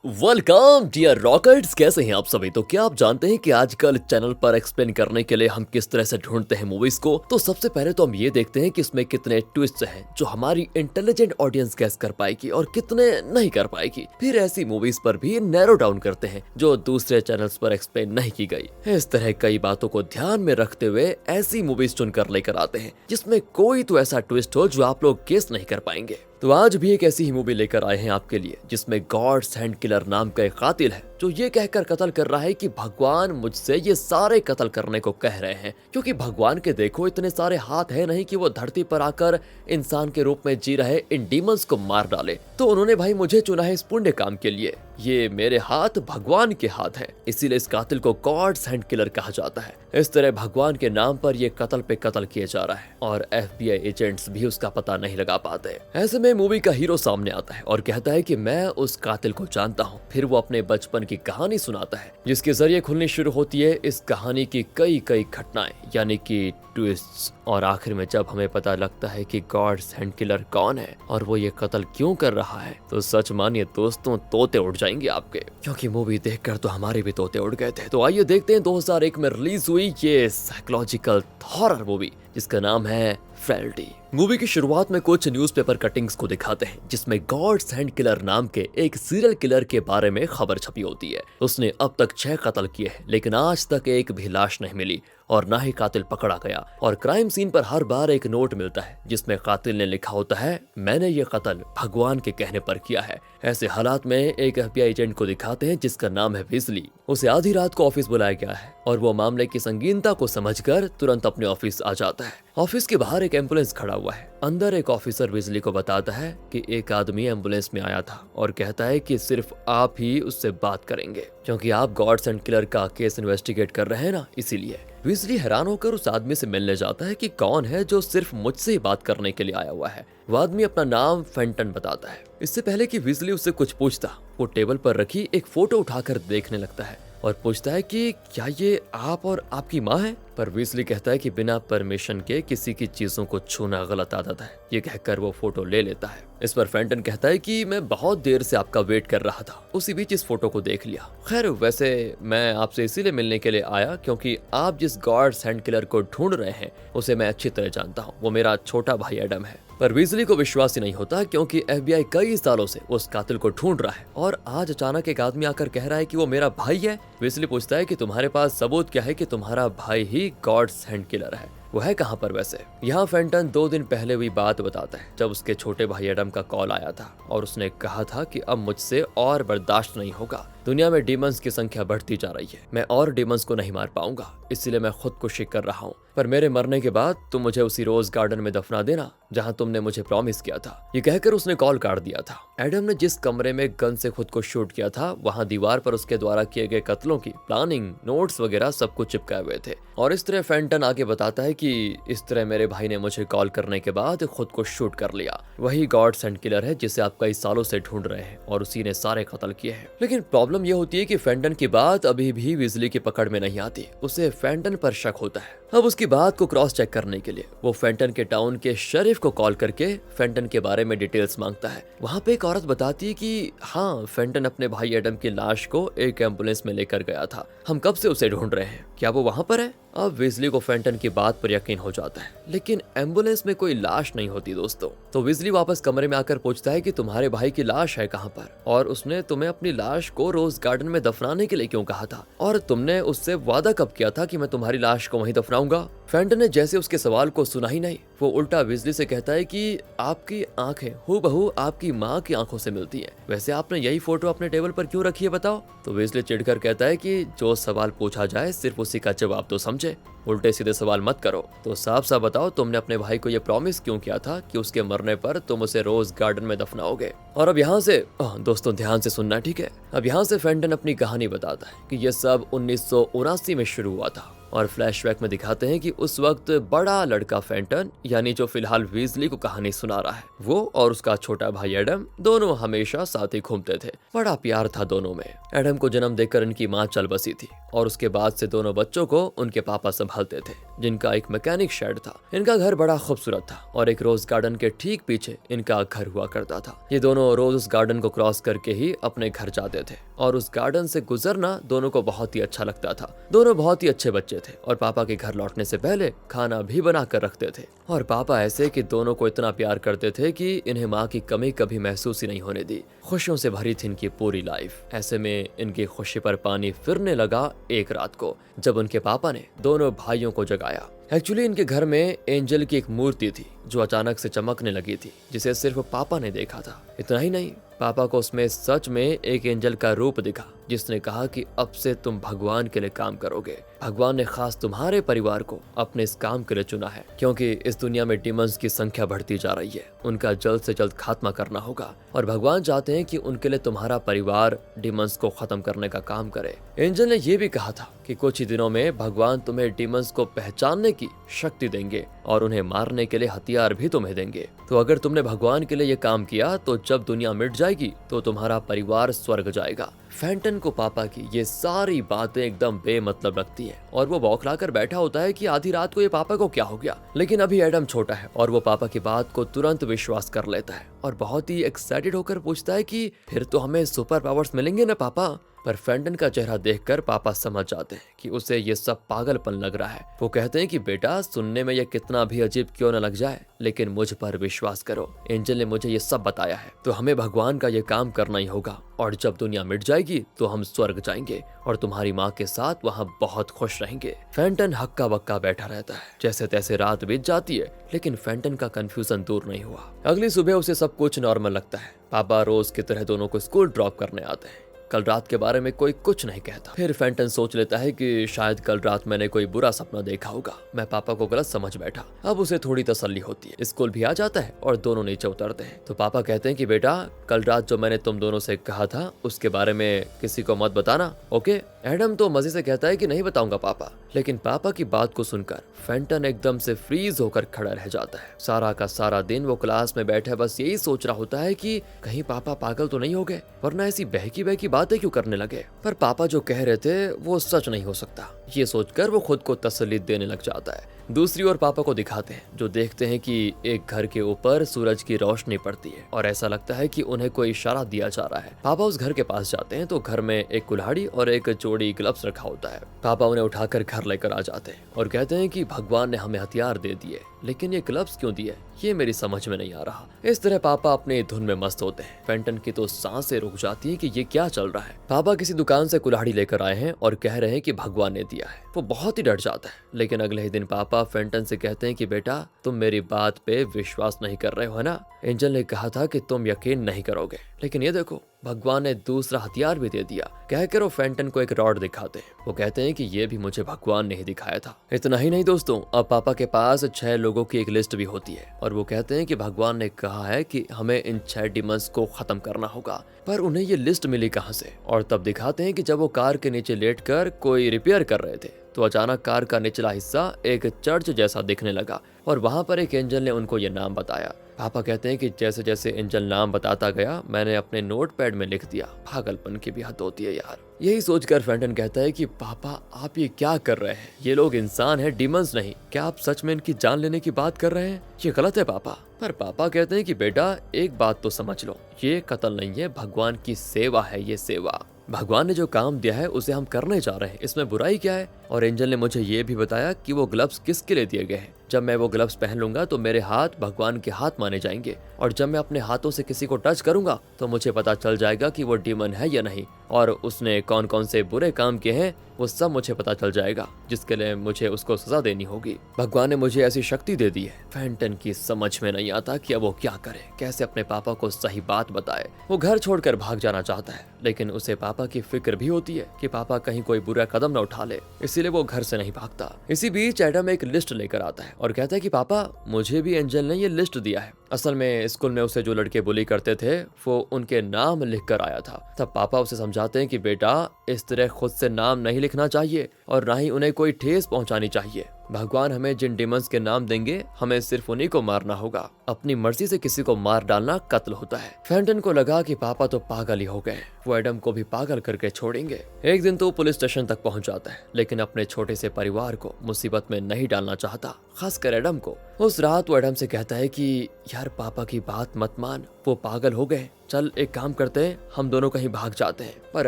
Welcome dear rockets, कैसे हैं आप सभी। तो क्या आप जानते हैं कि आजकल चैनल पर एक्सप्लेन करने के लिए हम किस तरह से ढूंढते हैं मूवीज को। तो सबसे पहले तो हम ये देखते हैं कि इसमें कितने ट्विस्ट हैं जो हमारी इंटेलिजेंट ऑडियंस गैस कर पाएगी और कितने नहीं कर पाएगी। फिर ऐसी मूवीज पर भी नैरो डाउन करते हैं जो दूसरे चैनल्स पर एक्सप्लेन नहीं की गई। इस तरह कई बातों को ध्यान में रखते हुए ऐसी मूवीज चुनकर लेकर आते हैं जिसमें कोई तो ऐसा ट्विस्ट हो जो आप लोग गेस नहीं कर पाएंगे। तो आज भी एक ऐसी ही मूवी लेकर आए हैं आपके लिए जिसमें गॉड्स हैंड किलर नाम का एक कातिल है जो ये कहकर कत्ल कर रहा है कि भगवान मुझसे ये सारे कत्ल करने को कह रहे हैं, क्योंकि भगवान के देखो इतने सारे हाथ हैं नहीं कि वो धरती पर आकर इंसान के रूप में जी रहे इन डीमंस को मार डाले। तो उन्होंने भाई मुझे चुना है इस पुण्य काम के लिए। ये मेरे हाथ भगवान के हाथ हैं, इसीलिए इस कातिल को गॉड्स हैंड किलर कहा जाता है। इस तरह भगवान के नाम पर ये कत्ल पे कत्ल किया जा रहा है और FBI एजेंट्स भी उसका पता नहीं लगा पाते। ऐसे में मूवी का हीरो सामने आता है और कहता है कि मैं उस कातिल को जानता हूँ। फिर वो अपने बचपन की कहानी सुनाता है जिसके जरिए खुलनी शुरू होती है इस कहानी की कई कई घटनाएं यानी कि ट्विस्ट्स। और आखिर में जब हमें पता लगता है कि गॉड्स हैंड किलर कौन है और वो ये कत्ल क्यों कर रहा है, तो सच मानिए दोस्तों तोते उड़ जाएंगे आपके, क्योंकि मूवी देखकर तो हमारे भी तोते उड़ गए थे। तो आइए देखते हैं 2001 में रिलीज हुई ये साइकोलॉजिकल हॉरर मूवी जिसका नाम है फ्रेलिटी। मूवी की शुरुआत में कुछ न्यूज़पेपर कटिंग्स को दिखाते हैं जिसमें गॉड्स हैंड किलर नाम के एक सीरियल किलर के बारे में खबर छपी होती है। उसने अब तक 6 कत्ल किए हैं लेकिन आज तक एक भी लाश नहीं मिली और ना ही कातिल पकड़ा गया। और क्राइम सीन पर हर बार एक नोट मिलता है जिसमें कातिल ने लिखा होता है मैंने ये कत्ल भगवान के कहने पर किया है। ऐसे हालात में एक FBI एजेंट को दिखाते हैं जिसका नाम है विजली। उसे आधी रात को ऑफिस बुलाया गया है और वो मामले की संगीनता को समझकर तुरंत अपने ऑफिस आ जाता है। ऑफिस के बाहर एक एम्बुलेंस खड़ा हुआ है। अंदर एक ऑफिसर विजली को बताता है कि एक आदमी एम्बुलेंस में आया था और कहता है कि सिर्फ आप ही उससे बात करेंगे क्योंकि आप गॉड्स एंड किलर का केस इन्वेस्टिगेट कर रहे हैं ना, इसीलिए। विजली हैरान होकर उस आदमी से मिलने जाता है कि कौन है जो सिर्फ मुझसे ही बात करने के लिए आया हुआ है। वो आदमी अपना नाम फेंटन बताता है। इससे पहले कि विजली उससे कुछ पूछता, वो टेबल पर रखी एक फोटो उठाकर देखने लगता है और पूछता है कि क्या ये आप और आपकी माँ है। पर विजली कहता है कि बिना परमिशन के किसी की चीजों को छूना गलत आदत है। ये कहकर वो फोटो ले लेता है। इस पर फेंटन कहता है कि मैं बहुत देर से आपका वेट कर रहा था। उसी बीच इस फोटो को देख लिया। खैर वैसे मैं आपसे इसीलिए मिलने के लिए आया क्योंकि आप जिस गॉड्स हैंड किलर को ढूंढ रहे हैं उसे मैं अच्छी तरह जानता हूँ। वो मेरा छोटा भाई एडम है। पर विजली को विश्वास ही नहीं होता क्योंकि FBI कई सालों से उस कातिल को ढूंढ रहा है और आज अचानक एक आदमी आकर कह रहा है कि वो मेरा भाई है। विजली पूछता है कि तुम्हारे पास सबूत क्या है कि तुम्हारा भाई ही गॉड्स हैंड किलर है। वो है कहाँ पर वैसे। यहाँ फेंटन 2 दिन पहले हुई बात बताता है जब उसके छोटे भाई एडम का कॉल आया था और उसने कहा था कि अब मुझसे और बर्दाश्त नहीं होगा। दुनिया में डीमंस की संख्या बढ़ती जा रही है। मैं और डीमंस को नहीं मार पाऊंगा, इसलिए मैं खुदकुशी कर रहा हूँ। पर मेरे मरने के बाद तुम मुझे उसी रोज गार्डन में दफना देना जहाँ तुमने मुझे प्रॉमिस किया था। ये कहकर उसने कॉल काट दिया था। एडम ने जिस कमरे में गन से खुद को शूट किया था वहाँ दीवार पर उसके द्वारा किए गए कत्लों की प्लानिंग, नोट्स वगैरह सब कुछ चिपकाए हुए थे। और इस तरह फेंटन आगे बताता है कि इस तरह मेरे भाई ने मुझे कॉल करने के बाद खुद को शूट कर लिया। वही गॉड्स हैंड किलर है जिसे आप कई सालों से ढूंढ रहे हैं और उसी ने सारे कत्ल किए हैं। लेकिन प्रॉब्लम यह होती है कि फेंटन की बात अभी भी विजली की पकड़ में नहीं आती। उसे फेंटन पर शक होता है। अब उसकी बात को क्रॉस चेक करने के लिए वो फेंटन के टाउन के शरीफ को कॉल करके फेंटन के बारे में डिटेल्स मांगता है। वहाँ पे एक औरत बताती है कि हाँ, फेंटन अपने भाई एडम की लाश को एक एम्बुलेंस में लेकर गया था। हम कब से उसे ढूंढ रहे हैं, क्या वो वहाँ पर है। अब विजली को फेंटन की बात पर यकीन हो जाता है लेकिन एम्बुलेंस में कोई लाश नहीं होती दोस्तों। तो विजली वापस कमरे में आकर पूछता है कि तुम्हारे भाई की लाश है कहाँ पर और उसने तुम्हें अपनी लाश को रोज गार्डन में दफनाने के लिए क्यों कहा था और तुमने उससे वादा कब किया था कि मैं तुम्हारी लाश को वहीं दफनाऊंगा। फेंटन ने जैसे उसके सवाल को सुना ही नहीं, वो उल्टा विजली से कहता है कि आपकी आंखें हूबहू आपकी माँ की आंखों से मिलती हैं। वैसे आपने यही फोटो अपने टेबल पर क्यों रखी है बताओ। तो विजली चिढ़कर कहता है कि जो सवाल पूछा जाए सिर्फ उसी का जवाब तो समझे, उल्टे सीधे सवाल मत करो। तो साफ साफ बताओ तुमने अपने भाई को यह प्रॉमिस क्यों किया था कि उसके मरने पर तुम उसे रोज गार्डन में दफनाओगे। और अब यहाँ से दोस्तों ध्यान से सुनना, ठीक है। अब यहाँ से फेंटन अपनी कहानी बताता है कि यह सब 1979 में शुरू हुआ था और फ्लैशबैक में दिखाते हैं कि उस वक्त बड़ा लड़का फेंटन यानी जो फिलहाल विजली को कहानी सुना रहा है, वो और उसका छोटा भाई एडम दोनों हमेशा साथ ही घूमते थे। बड़ा प्यार था दोनों में। एडम को जन्म देकर इनकी माँ चल बसी थी और उसके बाद से दोनों बच्चों को उनके पापा संभालते थे। जिनका एक मैकेनिक शेड था। इनका घर बड़ा खूबसूरत था और एक रोज गार्डन के ठीक पीछे इनका घर हुआ करता था। ये दोनों रोज उस गार्डन को क्रॉस करके ही अपने घर जाते थे और उस गार्डन से गुजरना दोनों को बहुत ही अच्छा लगता था। दोनों बहुत ही अच्छे बच्चे थे और पापा के घर लौटने से पहले खाना भी बना कर रखते थे। और पापा ऐसे कि दोनों को इतना प्यार करते थे कि इन्हें माँ की कमी कभी महसूस ही नहीं होने दी। खुशियों से भरी थी इनकी पूरी लाइफ। ऐसे में इनकी खुशी पर पानी फिरने लगा एक रात को, जब उनके पापा ने दोनों भाइयों को जगाया। एक्चुअली इनके घर में एंजल की एक मूर्ति थी जो अचानक से चमकने लगी थी, जिसे सिर्फ पापा ने देखा था। इतना ही नहीं, पापा को उसमें सच में एक एंजल का रूप दिखा जिसने कहा कि अब से तुम भगवान के लिए काम करोगे। भगवान ने खास तुम्हारे परिवार को अपने इस काम के लिए चुना है, क्योंकि इस दुनिया में डिमंस की संख्या बढ़ती जा रही है। उनका जल्द से जल्द खात्मा करना होगा और भगवान चाहते हैं कि उनके लिए तुम्हारा परिवार डिमंस को खत्म करने का काम करे। एंजल ने यह भी कहा था कि कुछ ही दिनों में भगवान तुम्हें डिमंस को पहचानने की शक्ति देंगे और उन्हें मारने के लिए हथियार भी तुम्हें देंगे। तो अगर तुमने भगवान के लिए ये काम किया तो जब दुनिया मिट जाएगी तो तुम्हारा परिवार स्वर्ग जाएगा। फैंटन को पापा की ये सारी बातें एकदम बेमतलब लगती है और वो बौखला कर बैठा होता है कि आधी रात को ये पापा को क्या हो गया। लेकिन अभी एडम छोटा है और वो पापा की बात को तुरंत विश्वास कर लेता है और बहुत ही एक्साइटेड होकर पूछता है कि फिर तो हमें सुपर पावर्स मिलेंगे ना पापा। पर फैंटन का चेहरा देखकर पापा समझ जाते हैं कि उसे ये सब पागलपन लग रहा है। वो कहते हैं कि बेटा, सुनने में ये कितना भी अजीब क्यों न लग जाए, लेकिन मुझ पर विश्वास करो। एंजल ने मुझे ये सब बताया है तो हमें भगवान का ये काम करना ही होगा और जब दुनिया मिट जाएगी तो हम स्वर्ग जाएंगे और तुम्हारी माँ के साथ वहाँ बहुत खुश रहेंगे। फैंटन हक्का बक्का बैठा रहता है। जैसे तैसे रात बीत जाती है, लेकिन फैंटन का कंफ्यूजन दूर नहीं हुआ। अगली सुबह उसे सब कुछ नॉर्मल लगता है। पापा रोज की तरह दोनों को स्कूल ड्रॉप करने आते हैं। कल रात के बारे में कोई कुछ नहीं कहता। फिर फैंटन सोच लेता है कि शायद कल रात मैंने कोई बुरा सपना देखा होगा, मैं पापा को गलत समझ बैठा। अब उसे थोड़ी तसल्ली होती है। स्कूल भी आ जाता है और दोनों नीचे उतरते हैं तो पापा कहते हैं कि बेटा, कल रात जो मैंने तुम दोनों से कहा था उसके बारे में किसी को मत बताना, ओके? एडम तो मजे से कहता है कि नहीं बताऊंगा पापा। लेकिन पापा की बात को सुनकर फैंटन एकदम से फ्रीज होकर खड़ा रह जाता है। सारा का सारा दिन वो क्लास में बैठे बस यही सोच रहा होता है कि कहीं पापा पागल तो नहीं हो गए, वरना ऐसी बहकी बहकी बातें क्यों करने लगे। पर पापा जो कह रहे थे वो सच नहीं हो सकता, ये सोचकर वो खुद को तसल्ली देने लग जाता है। दूसरी ओर पापा को दिखाते हैं जो देखते हैं कि एक घर के ऊपर सूरज की रोशनी पड़ती है और ऐसा लगता है कि उन्हें कोई इशारा दिया जा रहा है। पापा उस घर के पास जाते हैं तो घर में एक कुल्हाड़ी और एक जोड़ी ग्लव्स रखा होता है। पापा उन्हें उठाकर घर लेकर आ जाते हैं और कहते हैं कि भगवान ने हमें हथियार दे दिए, लेकिन ये ग्लव्स क्यों दिए, ये मेरी समझ में नहीं आ रहा। इस तरह पापा अपने धुन में मस्त होते हैं। फैंटन की तो सांसें रुक जाती है कि ये क्या चल रहा है। पापा किसी दुकान से कुल्हाड़ी लेकर आए हैं और कह रहे हैं कि भगवान ने दिया है। वो बहुत ही डर जाता है। लेकिन अगले ही दिन पापा फैंटन से कहते हैं कि बेटा, तुम मेरी बात पे विश्वास नहीं कर रहे हो ना? एंजल ने कहा था कि तुम यकीन नहीं करोगे, लेकिन ये देखो, भगवान ने दूसरा हथियार भी दे दिया। कहकर वो फैंटन को एक रॉड दिखाते हैं। वो कहते हैं कि ये भी मुझे भगवान ने ही दिखाया था। इतना ही नहीं दोस्तों, अब पापा के पास 6 लोगों की एक लिस्ट भी होती है और वो कहते हैं कि भगवान ने कहा है कि हमें इन 6 डिमंस को खत्म करना होगा। पर उन्हें ये लिस्ट मिली कहाँ से? और तब दिखाते हैं कि जब वो कार के नीचे लेटकर कोई रिपेयर कर रहे थे तो अचानक कार का निचला हिस्सा एक चर्च जैसा दिखने लगा और वहां पर एक एंजल ने उनको ये नाम बताया। पापा कहते हैं कि जैसे जैसे एंजल नाम बताता गया मैंने अपने नोटपैड में लिख दिया। पागलपन की भी हद होती है यार। यही सोचकर फैंटन कहता है कि पापा, आप ये क्या कर रहे हैं? ये लोग इंसान हैं, डिमंस नहीं। क्या आप सच में इनकी जान लेने की बात कर रहे हैं? ये गलत है पापा। पर पापा कहते हैं कि बेटा, एक बात तो समझ लो, ये कत्ल नहीं है, भगवान की सेवा है ये सेवा। भगवान ने जो काम दिया है उसे हम करने जा रहे हैं, इसमें बुराई क्या है? और एंजल ने मुझे ये भी बताया कि वो ग्लव्स किसके लिए दिए गए हैं। जब मैं वो ग्लव्स पहन लूंगा तो मेरे हाथ भगवान के हाथ माने जाएंगे और जब मैं अपने हाथों से किसी को टच करूंगा तो मुझे पता चल जाएगा कि वो डीमन है या नहीं और उसने कौन कौन से बुरे काम किए हैं वो सब मुझे पता चल जाएगा, जिसके लिए मुझे उसको सजा देनी होगी। भगवान ने मुझे ऐसी शक्ति दे दी है। फैंटन की समझ में नहीं आता कि अब वो क्या करे, कैसे अपने पापा को सही बात बताए। वो घर छोड़कर भाग जाना चाहता है, लेकिन उसे पापा की फिक्र भी होती है कि पापा कहीं कोई बुरा कदम न उठा ले, इसीलिए वो घर से नहीं भागता। इसी बीच एडम एक लिस्ट लेकर आता है और कहता है कि पापा, मुझे भी एंजल ने ये लिस्ट दिया है। असल में स्कूल में उसे जो लड़के बुली करते थे वो उनके नाम लिख कर आया था। तब पापा उसे समझाते हैं कि बेटा, इस तरह खुद से नाम नहीं लिखना चाहिए और ना ही उन्हें कोई ठेस पहुंचानी चाहिए। भगवान हमें जिन डिमंस के नाम देंगे हमें सिर्फ उन्हीं को मारना होगा। अपनी मर्जी से किसी को मार डालना कत्ल होता है। फेंटन को लगा कि पापा तो पागल ही हो गए, वो एडम को भी पागल करके छोड़ेंगे। एक दिन तो वो पुलिस स्टेशन तक पहुंच जाता है, लेकिन अपने छोटे से परिवार को मुसीबत में नहीं डालना चाहता, खासकर एडम को। उस रात वो एडम से कहता है कि यार पापा की बात मत मान, वो पागल हो गए, चल एक काम करते हैं, हम दोनों कहीं भाग जाते हैं। पर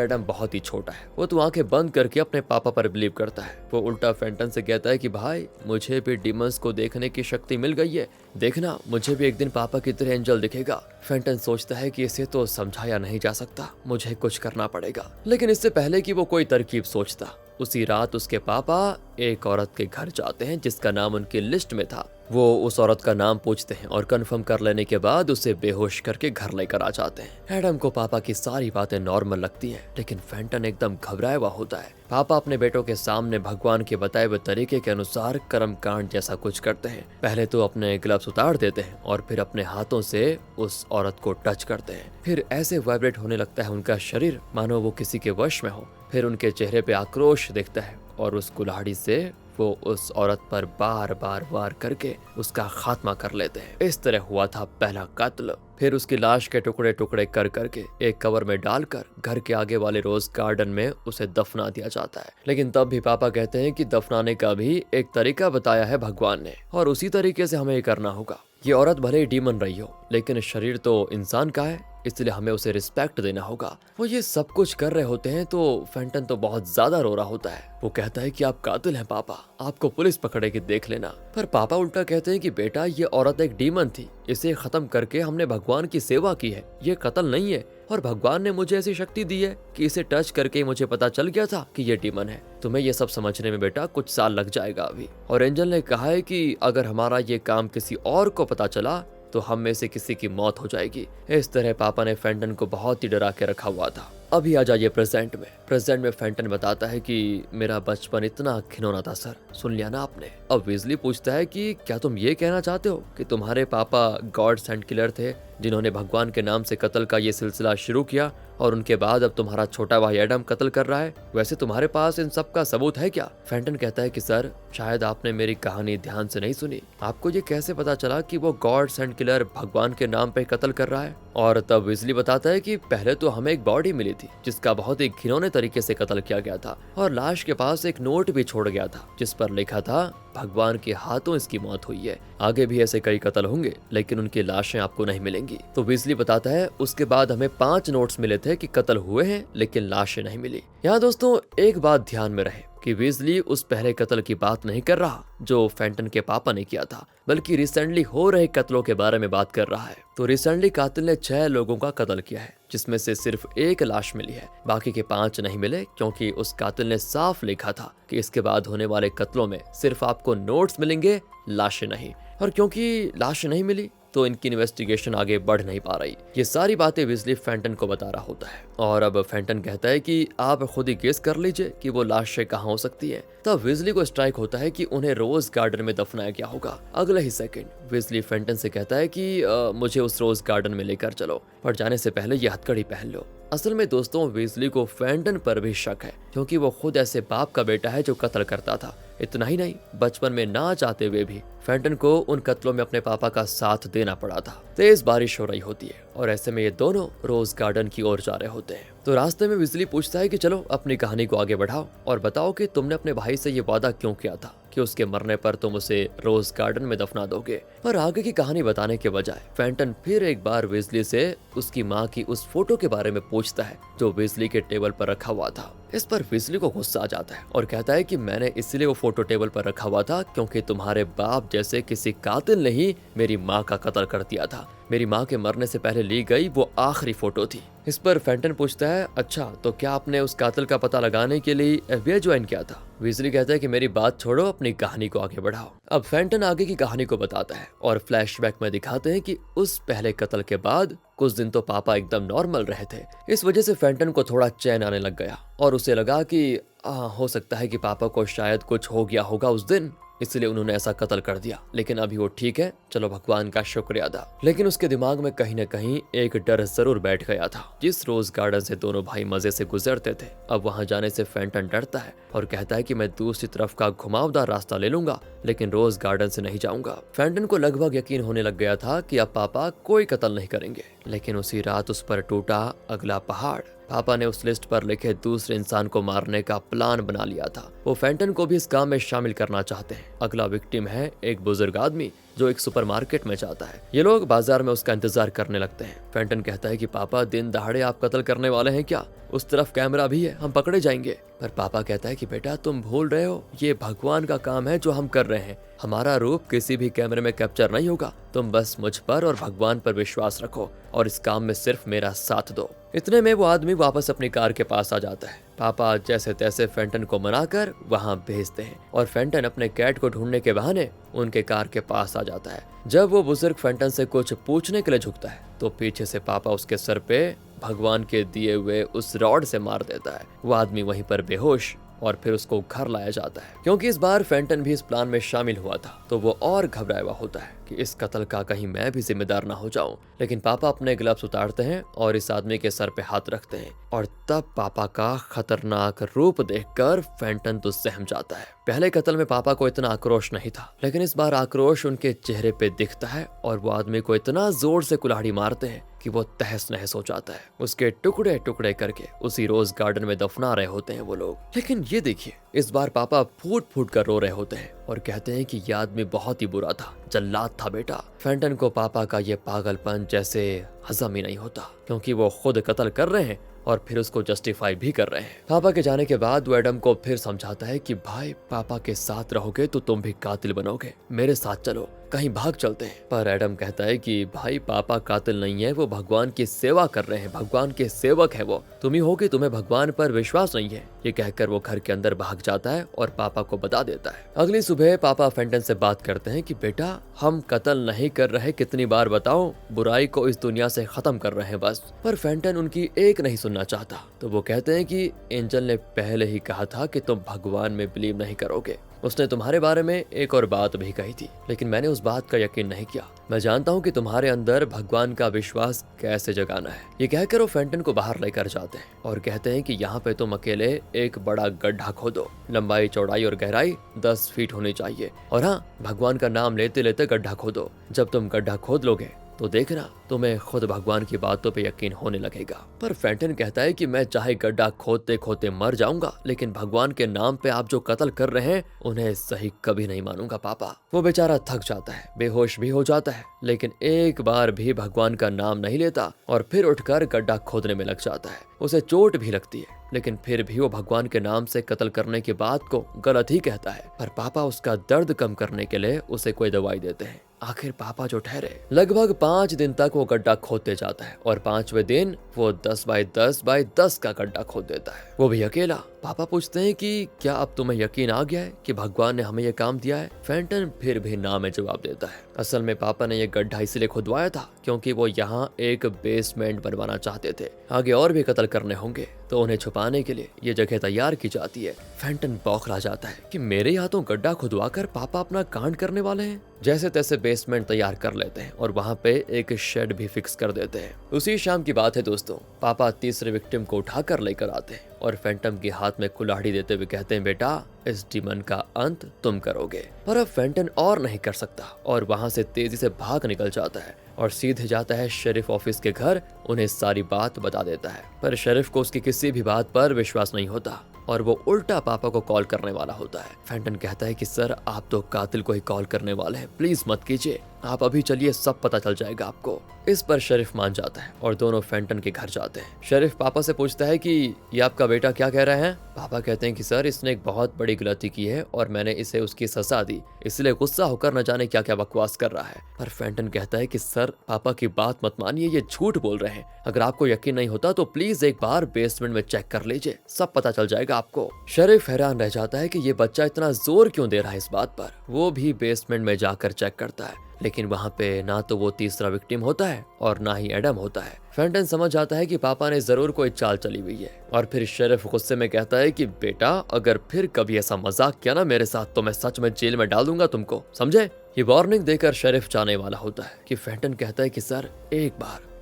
एडम बहुत ही छोटा है, वो तो आंखें बंद करके अपने पापा पर बिलीव करता है। वो उल्टा फेंटन से कहता है कि भाई मुझे भी डिमंस को देखने की शक्ति मिल गई है, देखना मुझे भी एक दिन पापा की तरह एंजल दिखेगा। फेंटन सोचता है कि इसे तो समझाया नहीं जा सकता, मुझे कुछ करना पड़ेगा। लेकिन इससे पहले कि वो कोई तरकीब सोचता, उसी रात उसके पापा एक औरत के घर जाते हैं जिसका नाम उनकी लिस्ट में था। वो उस औरत का नाम पूछते हैं और कंफर्म कर लेने के बाद उसे बेहोश करके घर लेकर आ जाते हैं। एडम को पापा की सारी बातें नॉर्मल लगती हैं, लेकिन फेंटन एकदम घबराया हुआ होता है। पापा अपने बेटों के सामने भगवान के बताए हुए तरीके के अनुसार कर्म कांड जैसा कुछ करते हैं। पहले तो अपने ग्लव्स उतार देते हैं और फिर अपने हाथों से उस औरत को टच करते हैं। फिर ऐसे वाइब्रेट होने लगता है उनका शरीर मानो वो किसी के वश में हो। फिर उनके चेहरे पे आक्रोश दिखता है और उस कुल्हाड़ी से वो उस औरत पर बार बार वार करके उसका खात्मा कर लेते हैं। इस तरह हुआ था पहला कत्ल। फिर उसकी लाश के टुकड़े टुकड़े कर करके एक कवर में डालकर घर के आगे वाले रोज गार्डन में उसे दफना दिया जाता है। लेकिन तब भी पापा कहते हैं कि दफनाने का भी एक तरीका बताया है भगवान ने, और उसी तरीके से हमें ये करना होगा। ये औरत भले ही डीमन रही हो, लेकिन शरीर तो इंसान का है, इसलिए हमें उसे रिस्पेक्ट देना होगा। वो ये सब कुछ कर रहे होते हैं तो फेंटन तो बहुत ज्यादा रो रहा होता है। वो कहता है कि आप कातिल हैं पापा, आपको पुलिस पकड़ेगी, देख लेना। पर पापा उल्टा कहते हैं कि बेटा ये औरत एक डीमन थी, इसे खत्म करके हमने भगवान की सेवा की है, ये कत्ल नहीं है। और भगवान ने मुझे ऐसी शक्ति दी है कि इसे टच करके मुझे पता चल गया था कि ये डीमन है। तुम्हें ये सब समझने में बेटा कुछ साल लग जाएगा अभी। और एंजल ने कहा है कि अगर हमारा ये काम किसी और को पता चला तो हम में से किसी की मौत हो जाएगी। इस तरह पापा ने फेंटन को बहुत ही डरा के रखा हुआ था। अभी आ जाइए प्रेजेंट में। प्रेजेंट में फेंटन बताता है कि मेरा बचपन इतना घिनौना था सर, सुन लिया ना आपने। अब विजली पूछता है कि क्या तुम ये कहना चाहते हो कि तुम्हारे पापा गॉड सेंट किलर थे जिन्होंने भगवान के नाम से कत्ल का ये सिलसिला शुरू किया, और उनके बाद अब तुम्हारा छोटा भाई एडम कत्ल कर रहा है? वैसे तुम्हारे पास इन सब का सबूत है क्या? फेंटन कहता है कि सर शायद आपने मेरी कहानी ध्यान से नहीं सुनी, आपको ये कैसे पता चला कि वो गॉड सेंट किलर भगवान के नाम पे कत्ल कर रहा है? और तब विजली बताता है कि पहले तो हमें एक बॉडी मिली थी जिसका बहुत ही घिनौने तरीके से कत्ल किया गया था, और लाश के पास एक नोट भी छोड़ गया था जिस पर लिखा था भगवान के हाथों इसकी मौत हुई है। आगे भी ऐसे कई कत्ल होंगे लेकिन उनकी लाशें आपको नहीं मिलेंगी। तो विजली बताता है उसके बाद हमें 5 नोट्स मिले थे कि कत्ल हुए हैं लेकिन लाशें नहीं मिली। यहाँ दोस्तों एक बात ध्यान में रहे कि विजली उस पहले कत्ल की बात नहीं कर रहा जो फेंटन के पापा ने किया था, बल्कि रिसेंटली हो रहे कत्लों के बारे में बात कर रहा है। तो रिसेंटली कातिल ने 6 लोगों का कत्ल किया है, जिसमें से सिर्फ 1 लाश मिली है, बाकी के 5 नहीं मिले, क्योंकि उस कातिल ने साफ लिखा था कि इसके बाद होने वाले कत्लों में सिर्फ आपको नोट्स मिलेंगे, लाशें नहीं। और क्योंकि लाशें नहीं मिली तो इनकी इन्वेस्टिगेशन आगे बढ़ नहीं पा रही। ये सारी बातें विजली फेंटन को बता रहा होता है, और अब फेंटन कहता है कि आप खुद ही गेस कर लीजिए कि वो लाशें कहाँ हो सकती हैं। तब विजली को स्ट्राइक होता है कि उन्हें रोज गार्डन में दफनाया गया होगा। अगले ही सेकंड विजली फेंटन से कहता है कि मुझे उस रोज गार्डन में लेकर चलो, पर जाने से पहले ये हथकड़ी पहन लो। असल में दोस्तों विजली को फेंटन पर भी शक है, क्योंकि वो खुद ऐसे बाप का बेटा है जो कत्ल करता था। इतना ही नहीं, बचपन में ना चाहते हुए भी फेंटन को उन कत्लों में अपने पापा का साथ देना पड़ा था। तेज बारिश हो रही होती है और ऐसे में ये दोनों रोज गार्डन की ओर जा रहे होते हैं। तो रास्ते में विजली पूछता है कि चलो अपनी कहानी को आगे बढ़ाओ और बताओ कि तुमने अपने भाई से ये वादा क्यों किया था कि उसके मरने पर तुम उसे रोज गार्डन में दफना दोगे। पर आगे की कहानी बताने के बजाय फेंटन फिर एक बार विजली से उसकी माँ की उस फोटो के बारे में पूछता है जो विजली के टेबल पर रखा हुआ था। इस पर विजली को गुस्सा आ जाता है और कहता है कि मैंने इसलिए वो फोटो टेबल पर रखा हुआ था क्योंकि तुम्हारे बाप जैसे किसी कातिल ने ही मेरी माँ का कत्ल कर दिया था। मेरी माँ के मरने से पहले ली गई वो आखिरी फोटो थी। इस पर फेंटन पूछता है, अच्छा तो क्या आपने उस कातिल का पता लगाने के लिए FBI ज्वाइन किया था? विजली कहता है कि मेरी बात छोड़ो, अपनी कहानी को आगे बढ़ाओ। अब फेंटन आगे की कहानी को बताता है और फ्लैशबैक में दिखाते हैं कि उस पहले कत्ल के बाद कुछ दिन तो पापा एकदम नॉर्मल रहे थे। इस वजह से फेंटन को थोड़ा चैन आने लग गया और उसे लगा कि हो सकता है कि पापा को शायद कुछ हो गया होगा उस दिन, इसलिए उन्होंने ऐसा कत्ल कर दिया, लेकिन अभी वो ठीक है, चलो भगवान का शुक्रिया अदा। लेकिन उसके दिमाग में कहीं न कहीं एक डर जरूर बैठ गया था। जिस रोज गार्डन से दोनों भाई मजे से गुजरते थे, अब वहाँ जाने से फेंटन डरता है और कहता है कि मैं दूसरी तरफ का घुमावदार रास्ता ले लूंगा, लेकिन रोज गार्डन से नहीं जाऊंगा। फेंटन को लगभग यकीन होने लग गया था कि अब पापा कोई कत्ल नहीं करेंगे, लेकिन उसी रात उस पर टूटा अगला पहाड़। पापा ने उस लिस्ट पर लिखे दूसरे इंसान को मारने का प्लान बना लिया था। वो फेंटन को भी इस काम में शामिल करना चाहते हैं। अगला विक्टिम है एक बुजुर्ग आदमी जो एक सुपरमार्केट में जाता है। ये लोग बाजार में उसका इंतजार करने लगते हैं। फेंटन कहता है कि पापा दिन दहाड़े आप कत्ल करने वाले हैं क्या? उस तरफ कैमरा भी है, हम पकड़े जाएंगे। पर पापा कहता है कि बेटा तुम भूल रहे हो, ये भगवान का काम है जो हम कर रहे हैं। हमारा रूप किसी भी कैमरे में कैप्चर नहीं होगा। तुम बस मुझ पर और भगवान पर विश्वास रखो और इस काम में सिर्फ मेरा साथ दो। इतने में वो आदमी वापस अपनी कार के पास आ जाता है। पापा जैसे तैसे फेंटन को मनाकर वहां भेजते हैं और फेंटन अपने कैट को ढूंढने के बहाने उनके कार के पास आ जाता है। जब वो बुजुर्ग फेंटन से कुछ पूछने के लिए झुकता है तो पीछे से पापा उसके सर पे भगवान के दिए हुए उस रॉड से मार देता है। वो आदमी वहीं पर बेहोश और फिर उसको घर लाया जाता है। क्योंकि इस बार फेंटन भी इस प्लान में शामिल हुआ था तो वो और घबराया हुआ होता है कि इस कत्ल का कहीं मैं भी जिम्मेदार ना हो जाऊं। लेकिन पापा अपने ग्लव्स उतारते हैं और इस आदमी के सर पे हाथ रखते हैं और तब पापा का खतरनाक रूप देखकर फेंटन तो सहम जाता है। पहले कत्ल में पापा को इतना आक्रोश नहीं था, लेकिन इस बार आक्रोश उनके चेहरे पे दिखता है और वो आदमी को इतना जोर से कुल्हाड़ी मारते हैं कि वो तहस नहस हो जाता है। उसके टुकड़े टुकड़े करके उसी रोज गार्डन में दफना रहे होते हैं वो लोग। लेकिन ये देखिए, इस बार पापा फूट फूट कर रो रहे होते हैं और कहते हैं कि ये आदमी बहुत ही बुरा था, जल्लाद था बेटा। फेंटन को पापा का ये पागलपन जैसे हजम ही नहीं होता, क्योंकि वो खुद कत्ल कर रहे हैं और फिर उसको जस्टिफाई भी कर रहे हैं। पापा के जाने के बाद वो एडम को फिर समझाता है कि भाई पापा के साथ रहोगे तो तुम भी कातिल बनोगे, मेरे साथ चलो, कहीं भाग चलते हैं। पर एडम कहता है कि भाई पापा कातिल नहीं है, वो भगवान की सेवा कर रहे हैं, भगवान के सेवक है वो, तुम ही हो कि तुम्हें भगवान पर विश्वास नहीं है। ये कहकर वो घर के अंदर भाग जाता है और पापा को बता देता है। अगली सुबह पापा फेंटन से बात करते हैं कि बेटा हम कत्ल नहीं कर रहे, कितनी बार बताओ, बुराई को इस दुनिया से खत्म कर रहे हैं बस। पर फेंटन उनकी एक नहीं सुनना चाहता, तो वो कहते हैं कि एंजल ने पहले ही कहा था कि तुम भगवान में बिलीव नहीं करोगे। उसने तुम्हारे बारे में एक और बात भी कही थी, लेकिन मैंने उस बात का यकीन नहीं किया। मैं जानता हूँ कि तुम्हारे अंदर भगवान का विश्वास कैसे जगाना है। ये कहकर वो फेंटन को बाहर लेकर जाते हैं और कहते हैं कि यहाँ पे तुम अकेले एक बड़ा गड्ढा खोदो, लंबाई चौड़ाई और गहराई 10 फीट होनी चाहिए, और हाँ, भगवान का नाम लेते लेते गड्ढा खोदो। जब तुम गड्ढा खोद लोगे तो देखना तुम्हें खुद भगवान की बातों पे यकीन होने लगेगा। पर फेंटन कहता है कि मैं चाहे गड्ढा खोदते खोदते मर जाऊंगा, लेकिन भगवान के नाम पे आप जो कत्ल कर रहे हैं उन्हें सही कभी नहीं मानूंगा पापा। वो बेचारा थक जाता है, बेहोश भी हो जाता है, लेकिन एक बार भी भगवान का नाम नहीं लेता और फिर उठकर गड्ढा खोदने में लग जाता है। उसे चोट भी लगती है, लेकिन फिर भी वो भगवान के नाम से कत्ल करने की बात को गलत ही कहता है। पर पापा उसका दर्द कम करने के लिए उसे कोई दवाई देते हैं। आखिर पापा जो ठहरे। लगभग 5 दिन तक वो गड्ढा खोदते जाता है और 5वें दिन वो 10 बाई 10 बाई 10 का गड्ढा खोद देता है, वो भी अकेला। पापा पूछते हैं कि क्या अब तुम्हें यकीन आ गया है कि भगवान ने हमें ये काम दिया है? फेंटन फिर भी ना में जवाब देता है। असल में पापा ने ये गड्ढा इसलिए खुदवाया था क्योंकि वो यहाँ एक बेसमेंट बनवाना चाहते थे। आगे और भी कत्ल करने होंगे तो उन्हें छुपाने के लिए ये जगह तैयार की जाती है। फेंटन बौखला जाता है कि मेरे हाथों गड्ढा खुदवाकर पापा अपना कांड करने वाले हैं। जैसे तैसे बेसमेंट तैयार कर लेते हैं और वहाँ पे एक शेड भी फिक्स कर देते हैं। उसी शाम की बात है दोस्तों, पापा तीसरे विक्टिम को उठाकर लेकर आते हैं और फेंटन के हाथ में कुल्हाड़ी देते हुए कहते हैं, बेटा इस डीमन का अंत तुम करोगे। पर अब फेंटन और नहीं कर सकता और वहाँ से तेजी से भाग निकल जाता है और सीधे जाता है शेरिफ ऑफिस के घर, उन्हें सारी बात बता देता है। पर शेरिफ को उसकी किसी भी बात पर विश्वास नहीं होता और वो उल्टा पापा को कॉल करने वाला होता है। फेंटन कहता है कि सर आप तो कातिल को ही कॉल करने वाले हैं, प्लीज मत कीजिए, आप अभी चलिए, सब पता चल जाएगा आपको। इस पर शरीफ मान जाता है और दोनों फेंटन के घर जाते हैं। शरीफ पापा से पूछता है कि ये आपका बेटा क्या कह रहे हैं? पापा कहते हैं कि सर इसने एक बहुत बड़ी गलती की है और मैंने इसे उसकी सजा दी, इसलिए गुस्सा होकर न जाने क्या क्या बकवास कर रहा है। पर फेंटन कहता है कि सर पापा की बात मत मानिए, ये झूठ बोल रहे हैं, अगर आपको यकीन नहीं होता तो प्लीज एक बार बेसमेंट में चेक कर लीजिए, सब पता चल जाएगा आपको। शरीफ हैरान रह जाता है कि ये बच्चा इतना जोर क्यों दे रहा है इस बात पर। वो भी बेसमेंट में जाकर चेक करता है, लेकिन वहाँ पे ना तो वो तीसरा विक्टिम होता है और ना ही एडम होता है। फेंटन समझ जाता है कि पापा ने जरूर कोई चाल चली हुई है और फिर शेरिफ गुस्से में कहता है कि बेटा अगर फिर कभी ऐसा मजाक किया ना मेरे साथ तो मैं सच में जेल में डाल दूंगा तुमको, समझे। ये वार्निंग देकर शेरिफ जाने वाला होता है कि फेंटन कहता है कि सर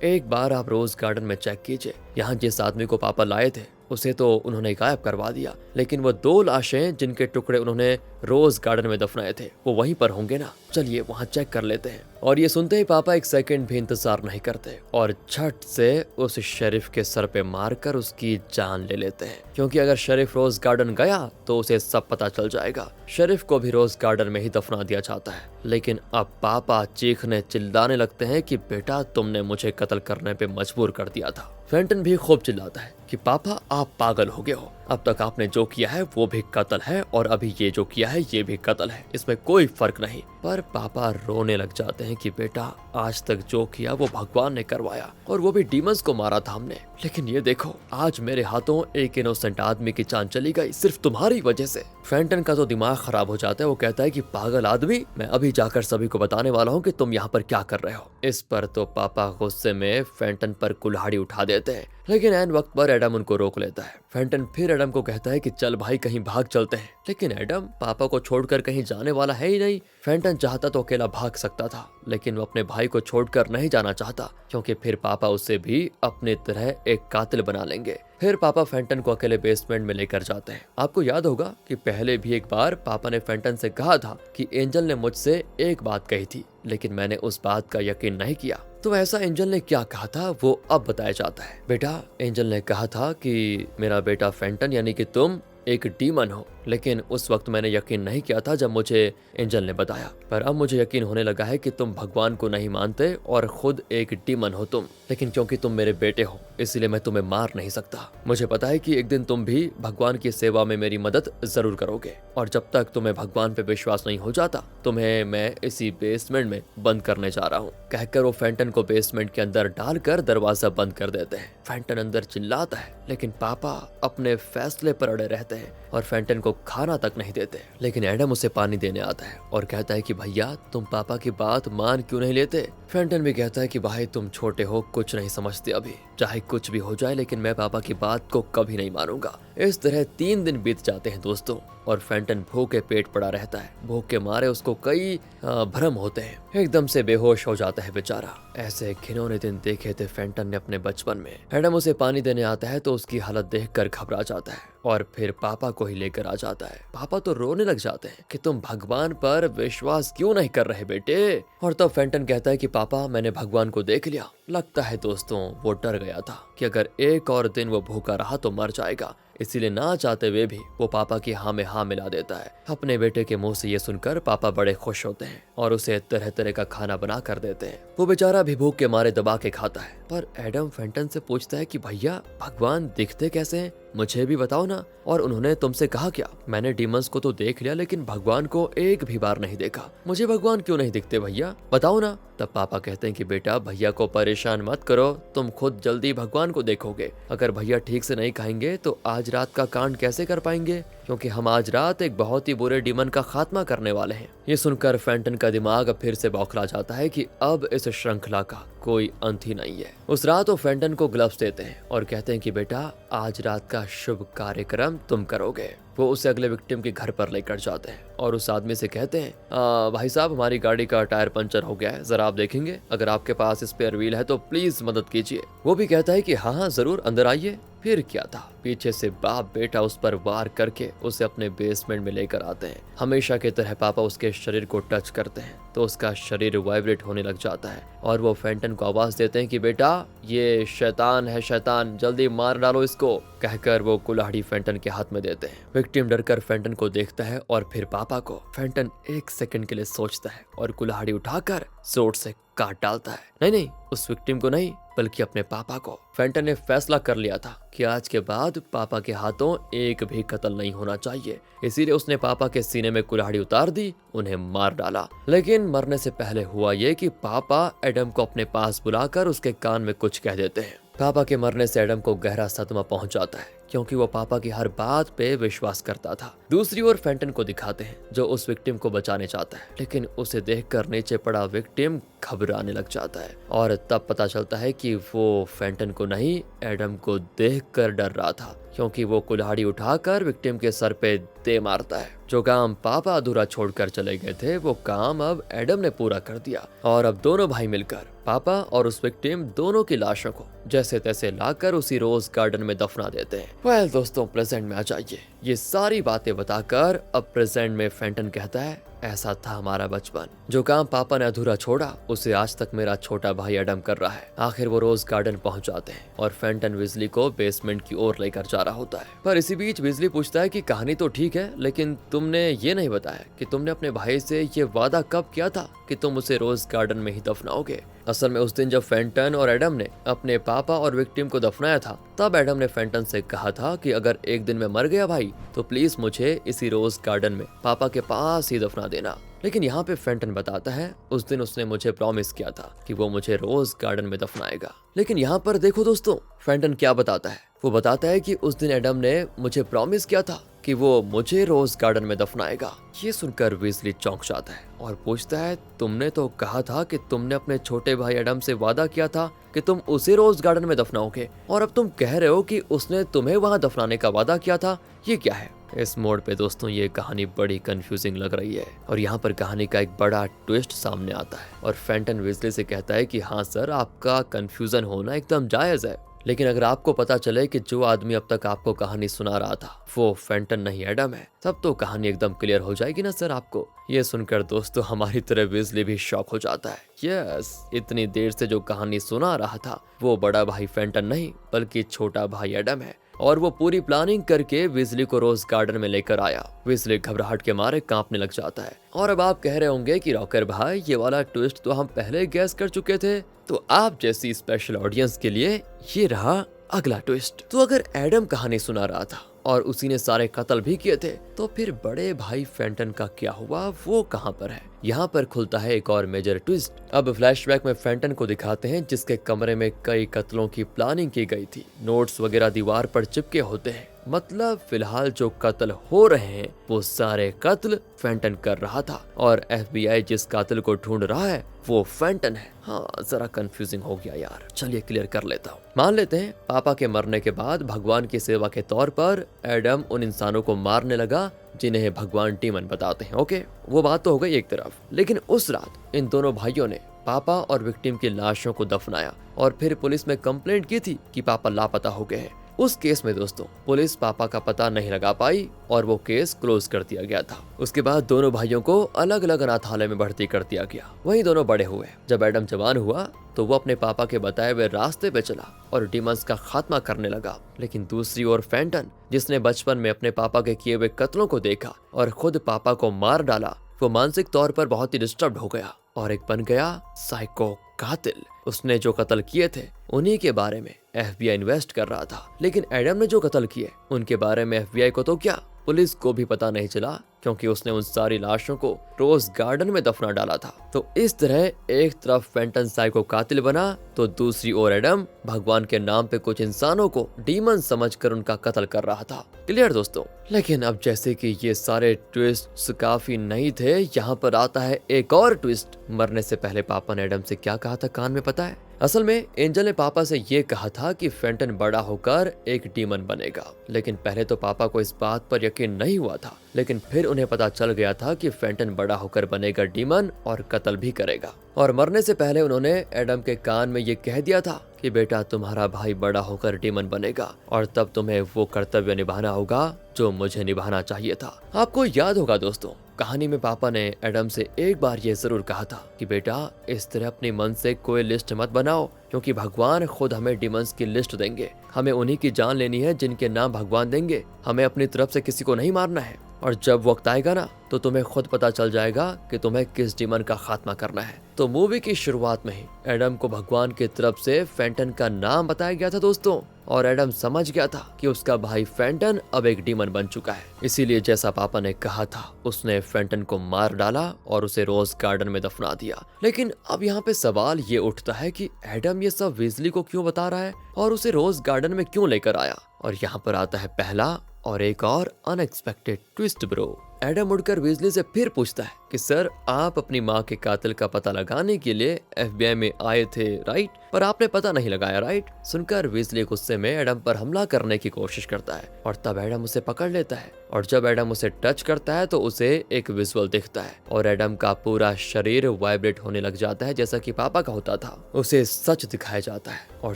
एक बार आप रोज गार्डन में चेक कीजिए, यहाँ जिस आदमी को पापा लाए थे उसे तो उन्होंने गायब करवा दिया, लेकिन वो 2 लाशें जिनके टुकड़े उन्होंने रोज गार्डन में दफनाए थे वो वहीं पर होंगे ना, चलिए वहाँ चेक कर लेते हैं। और ये सुनते ही पापा एक सेकंड भी इंतजार नहीं करते और झट से उस शेरिफ के सर पे मारकर उसकी जान ले लेते हैं, क्योंकि अगर शेरिफ रोज गार्डन गया तो उसे सब पता चल जाएगा। शेरिफ को भी रोज गार्डन में ही दफना दिया जाता है, लेकिन अब पापा चीखने चिल्लाने लगते हैं कि बेटा तुमने मुझे कत्ल करने पे मजबूर कर दिया था। फेंटन भी खूब चिल्लाता है कि पापा आप पागल हो गए हो, अब तक आपने जो किया है वो भी कत्ल है और अभी ये जो किया है ये भी कत्ल है, इसमें कोई फर्क नहीं। पर पापा रोने लग जाते हैं कि बेटा आज तक जो किया वो भगवान ने करवाया और वो भी डीमंस को मारा था हमने, लेकिन ये देखो आज मेरे हाथों एक इनोसेंट आदमी की जान चली गई सिर्फ तुम्हारी वजह से। फेंटन का तो दिमाग खराब हो जाता है, वो कहता है कि पागल आदमी, मैं अभी जाकर सभी को बताने वाला हूँ कि तुम यहाँ पर क्या कर रहे हो। इस पर तो पापा गुस्से में फेंटन पर कुल्हाड़ी उठा देते हैं, लेकिन ऐन वक्त पर एडम उनको रोक लेता है। फेंटन फिर एडम को कहता है कि चल भाई कहीं भाग चलते हैं, लेकिन एडम पापा को छोड़कर कहीं जाने वाला है ही नहीं। फेंटन चाहता तो अकेला भाग सकता था, लेकिन वो अपने भाई को छोड़कर नहीं जाना चाहता, क्योंकि फिर पापा उसे भी अपने तरह एक कातिल बना लेंगे। फिर पापा फेंटन को अकेले बेसमेंट में लेकर जाते हैं। आपको याद होगा कि पहले भी एक बार पापा ने फेंटन से कहा था कि एंजल ने मुझसे एक बात कही थी, लेकिन मैंने उस बात का यकीन नहीं किया। तो ऐसा एंजल ने क्या कहा था वो अब बताया जाता है। बेटा एंजल ने कहा था कि मेरा बेटा फेंटन यानी कि तुम एक डीमन हो, लेकिन उस वक्त मैंने यकीन नहीं किया था जब मुझे एंजल ने बताया, पर अब मुझे यकीन होने लगा है कि तुम भगवान को नहीं मानते और खुद एक डीमन हो तुम, लेकिन क्योंकि तुम मेरे बेटे हो इसलिए मैं तुम्हें मार नहीं सकता। मुझे पता है कि एक दिन तुम भी भगवान की सेवा में मेरी मदद जरूर करोगे, और जब तक तुम्हें भगवान पे विश्वास नहीं हो जाता तुम्हें मैं इसी बेसमेंट में बंद करने जा रहा हूँ। कहकर वो फेंटन को बेसमेंट के अंदर डालकर दरवाजा बंद कर देते हैं। फेंटन अंदर चिल्लाता है, लेकिन पापा अपने फैसले पर अड़े रहते हैं और फेंटन को खाना तक नहीं देते। लेकिन एडम उसे पानी देने आता है और कहता है कि भैया तुम पापा की बात मान क्यों नहीं लेते। फेंटन भी कहता है कि भाई तुम छोटे हो, कुछ नहीं समझते अभी, चाहे कुछ भी हो जाए लेकिन मैं पापा की बात को कभी नहीं मानूंगा। इस तरह 3 दिन बीत जाते हैं दोस्तों, और फेंटन भूखे पेट पड़ा रहता है। भूख के मारे उसको कई भ्रम होते हैं, एकदम से बेहोश हो जाता है बेचारा। ऐसे घिनौने दिन देखे थे फेंटन ने अपने बचपन में। एडम उसे पानी देने आता है तो उसकी हालत देखकर घबरा जाता है और फिर पापा को ही लेकर आ जाता है। पापा तो रोने लग जाते हैं कि तुम भगवान पर विश्वास क्यों नहीं कर रहे बेटे। और तब फेंटन कहता है कि पापा मैंने भगवान को देख लिया। लगता है दोस्तों वो डर गया था कि अगर एक और दिन वो भूखा रहा तो मर जाएगा, इसीलिए ना चाहते हुए भी वो पापा की हाँ में हाँ मिला देता है। अपने बेटे के मुंह से ये सुनकर पापा बड़े खुश होते हैं और उसे तरह तरह का खाना बना कर देते हैं। वो बेचारा भी भूख के मारे दबा के खाता है। पर एडम फेंटन से पूछता है कि भैया भगवान दिखते कैसे हैं, मुझे भी बताओ ना। और उन्होंने तुमसे कहा क्या? मैंने डीमंस को तो देख लिया लेकिन भगवान को एक भी बार नहीं देखा। मुझे भगवान क्यों नहीं दिखते भैया, बताओ ना। तब पापा कहते हैं कि बेटा भैया को परेशान मत करो, तुम खुद जल्दी भगवान को देखोगे। अगर भैया ठीक से नहीं खाएंगे तो आज रात का कांड कैसे कर पाएंगे, क्योंकि हम आज रात एक बहुत ही बुरे डीमन का खात्मा करने वाले हैं। ये सुनकर फेंटन का दिमाग अब फिर से बौखला जाता है कि अब इस श्रृंखला का कोई अंत ही नहीं है। उस रात वो फेंटन को ग्लव्स देते हैं और कहते हैं कि बेटा आज रात का शुभ कार्यक्रम तुम करोगे। वो उसे अगले विक्टिम के घर पर लेकर जाते हैं और उस आदमी से कहते हैं भाई साहब हमारी गाड़ी का टायर पंचर हो गया है, जरा आप देखेंगे, अगर आपके पास स्पेयर व्हील है तो प्लीज मदद कीजिए। वो भी कहता है कि हाँ हाँ जरूर अंदर आइए। फिर क्या था, पीछे से बाप बेटा उस पर वार करके उसे अपने बेसमेंट में लेकर आते हैं। हमेशा की तरह पापा उसके शरीर को टच करते हैं तो उसका शरीर वाइब्रेट होने लग जाता है और वो फेंटन को आवाज देते हैं कि बेटा ये शैतान है, शैतान, जल्दी मार डालो इसको। कहकर वो कुल्हाड़ी फेंटन के हाथ में देते हैं। विक्टिम डरकर फेंटन को देखता है और फिर पापा को। फेंटन 1 सेकंड के लिए सोचता है और कुल्हाड़ी उठाकर जोर से काट डालता है। नहीं, उस विक्टिम को नहीं बल्कि अपने पापा को। फेंटन ने फैसला कर लिया था कि आज के बाद पापा के हाथों एक भी कत्ल नहीं होना चाहिए, इसीलिए उसने पापा के सीने में कुल्हाड़ी उतार दी, उन्हें मार डाला। लेकिन मरने से पहले हुआ ये कि पापा एडम को अपने पास बुलाकर उसके कान में कुछ कह देते हैं। पापा के मरने से एडम को गहरा सदमा पहुंच जाता है, क्योंकि वो पापा की हर बात पे विश्वास करता था। दूसरी ओर फेंटन को दिखाते हैं जो उस विक्टिम को बचाने चाहता है, लेकिन उसे देखकर नीचे पड़ा विक्टिम घबराने लग जाता है और तब पता चलता है कि वो फेंटन को नहीं, एडम को देखकर डर रहा था, क्योंकि वो कुल्हाड़ी उठाकर विक्टिम के सर पे दे मारता है। जो काम पापा अधूरा छोड़कर चले गए थे वो काम अब एडम ने पूरा कर दिया और अब दोनों भाई मिलकर पापा और उस विक्टिम दोनों की लाशों को जैसे तैसे लाकर उसी रोज गार्डन में दफना देते हैं। वेल दोस्तों, प्रेजेंट में आ जाइए। ये सारी बातें बताकर अब प्रेजेंट में फेंटन कहता है, ऐसा था हमारा बचपन। जो काम पापा ने अधूरा छोड़ा उसे आज तक मेरा छोटा भाई एडम कर रहा है। आखिर वो रोज गार्डन पहुंच जाते हैं और फेंटन विजली को बेसमेंट की ओर लेकर जा रहा होता है। पर इसी बीच विजली पूछता है कि कहानी तो ठीक है, लेकिन तुमने ये नहीं बताया कि तुमने अपने भाई से ये वादा कब किया था कि तुम उसे रोज गार्डन में ही दफनाओगे। असल में उस दिन जब फेंटन और एडम ने अपने पापा और विक्टिम को दफनाया था, तब एडम ने फेंटन से कहा था कि अगर एक दिन मैं मर गया भाई तो प्लीज मुझे इसी रोज गार्डन में पापा के पास ही दफना देना। लेकिन यहाँ पे फेंटन बताता है उस दिन उसने मुझे प्रॉमिस किया था कि वो मुझे रोज गार्डन में दफनाएगा। लेकिन यहाँ पर देखो दोस्तों, फेंटन क्या बताता है। वो बताता है कि उस दिन एडम ने मुझे प्रॉमिस किया था कि वो मुझे रोज गार्डन में दफनाएगा। ये सुनकर विजली चौंक जाता है और पूछता है, तुमने तो कहा था कि तुमने अपने छोटे भाई एडम से वादा किया था कि तुम उसे रोज गार्डन में दफनाओगे, और अब तुम कह रहे हो कि उसने तुम्हें वहां दफनाने का वादा किया था। ये क्या है? इस मोड पे दोस्तों ये कहानी बड़ी कंफ्यूजिंग लग रही है और यहाँ पर कहानी का एक बड़ा ट्विस्ट सामने आता है और फेंटन विजली से कहता है कि हाँ सर, आपका कंफ्यूजन होना एकदम जायज है, लेकिन अगर आपको पता चले कि जो आदमी अब तक आपको कहानी सुना रहा था वो फेंटन नहीं एडम है, तब तो कहानी एकदम क्लियर हो जाएगी ना सर आपको। ये सुनकर दोस्तों हमारी तरह विजली भी शॉक हो जाता है। यस, इतनी देर से जो कहानी सुना रहा था वो बड़ा भाई फेंटन नहीं बल्कि छोटा भाई एडम है, और वो पूरी प्लानिंग करके विजली को रोज गार्डन में लेकर आया। विजली घबराहट के मारे कांपने लग जाता है। और अब आप कह रहे होंगे कि रॉकर भाई ये वाला ट्विस्ट तो हम पहले गैस कर चुके थे, तो आप जैसी स्पेशल ऑडियंस के लिए ये रहा अगला ट्विस्ट। तो अगर एडम कहानी सुना रहा था और उसी ने सारे कत्ल भी किए थे, तो फिर बड़े भाई फेंटन का क्या हुआ, वो कहां पर है? यहाँ पर खुलता है एक और मेजर ट्विस्ट। अब फ्लैशबैक में फेंटन को दिखाते हैं जिसके कमरे में कई कत्लों की प्लानिंग की गई थी। नोट्स वगैरह दीवार पर चिपके होते हैं, मतलब फिलहाल जो कत्ल हो रहे हैं वो सारे कत्ल फेंटन कर रहा था और FBI जिस कातिल को ढूंढ रहा है वो फेंटन है। हाँ, जरा कंफ्यूजिंग हो गया यार, चलिए क्लियर कर लेता हूँ। मान लेते हैं पापा के मरने के बाद भगवान की सेवा के तौर पर एडम उन इंसानों को मारने लगा जिन्हें भगवान डीमन बताते हैं। ओके, वो बात तो हो गई एक तरफ, लेकिन उस रात इन दोनों भाइयों ने पापा और विक्टिम की लाशों को दफनाया और फिर पुलिस में कंप्लेंट की थी कि पापा लापता हो गए हैं। उस केस में दोस्तों पुलिस पापा का पता नहीं लगा पाई और वो केस क्लोज कर दिया गया था। उसके बाद दोनों भाइयों को अलग अलग अनाथालय में भर्ती कर दिया गया। वहीं दोनों बड़े हुए। जब एडम जवान हुआ तो वो अपने पापा के बताए हुए रास्ते पे चला और डीमंस का खात्मा करने लगा। लेकिन दूसरी ओर फेंटन, जिसने बचपन में अपने पापा के किए हुए कत्लों को देखा और खुद पापा को मार डाला, वो मानसिक तौर पर बहुत ही डिस्टर्ब हो गया और एक बन गया साइको कातिल। उसने जो कत्ल किए थे उन्हीं के बारे में FBI इन्वेस्ट कर रहा था, लेकिन एडम ने जो कत्ल किए उनके बारे में FBI को तो क्या, पुलिस को भी पता नहीं चला, क्योंकि उसने उन सारी लाशों को रोज गार्डन में दफना डाला था। तो इस तरह एक तरफ फेंटन साइको कातिल बना तो दूसरी ओर एडम भगवान के नाम पे कुछ इंसानों को डीमन समझकर उनका कत्ल कर रहा था। क्लियर दोस्तों? लेकिन अब जैसे कि ये सारे ट्विस्ट्स काफी नहीं थे, यहाँ पर आता है एक और ट्विस्ट। मरने से पहले पापा ने एडम से क्या कहा था कान में, पता है? असल में एंजल ने पापा से ये कहा था कि फेंटन बड़ा होकर एक डीमन बनेगा, लेकिन पहले तो पापा को इस बात पर यकीन नहीं हुआ था, लेकिन फिर उन्हें पता चल गया था कि फेंटन बड़ा होकर बनेगा डीमन और कत्ल भी करेगा। और मरने से पहले उन्होंने एडम के कान में ये कह दिया था कि बेटा तुम्हारा भाई बड़ा होकर डीमन बनेगा और तब तुम्हें वो कर्तव्य निभाना होगा जो मुझे निभाना चाहिए था। आपको याद होगा दोस्तों, कहानी में पापा ने एडम से एक बार ये जरूर कहा था कि बेटा इस तरह अपने मन से कोई लिस्ट मत बनाओ, क्योंकि भगवान खुद हमें डीमंस की लिस्ट देंगे। हमें उन्हीं की जान लेनी है जिनके नाम भगवान देंगे। हमें अपनी तरफ से किसी को नहीं मारना है, और जब वक्त आएगा ना तो तुम्हें खुद पता चल जाएगा कि तुम्हें किस डीमन का खात्मा करना है। तो मूवी की शुरुआत में ही एडम को भगवान की तरफ से फेंटन का नाम बताया गया था दोस्तों, और एडम समझ गया था कि उसका भाई फेंटन अब एक डीमन बन चुका है। इसीलिए जैसा पापा ने कहा था उसने फेंटन को मार डाला और उसे रोज गार्डन में दफना दिया। लेकिन अब यहाँ पे सवाल ये उठता है कि एडम ये सब विजली को क्यों बता रहा है और उसे रोज गार्डन में क्यों लेकर आया, और यहाँ पर आता है पहला और एक और अनएक्सपेक्टेड ट्विस्ट ब्रो। एडम मुड़कर वीजली से फिर पूछता है कि सर, आप अपनी माँ के कातिल का पता लगाने के लिए FBI में आए थे राइट, पर आपने पता नहीं लगाया राइट। सुनकर वीजली गुस्से में एडम पर हमला करने की कोशिश करता है और तब एडम उसे पकड़ लेता है और जब एडम उसे टच करता है तो उसे एक विजुअल दिखता है और एडम का पूरा शरीर वाइब्रेट होने लग जाता है जैसा कि पापा का होता था। उसे सच दिखाया जाता है और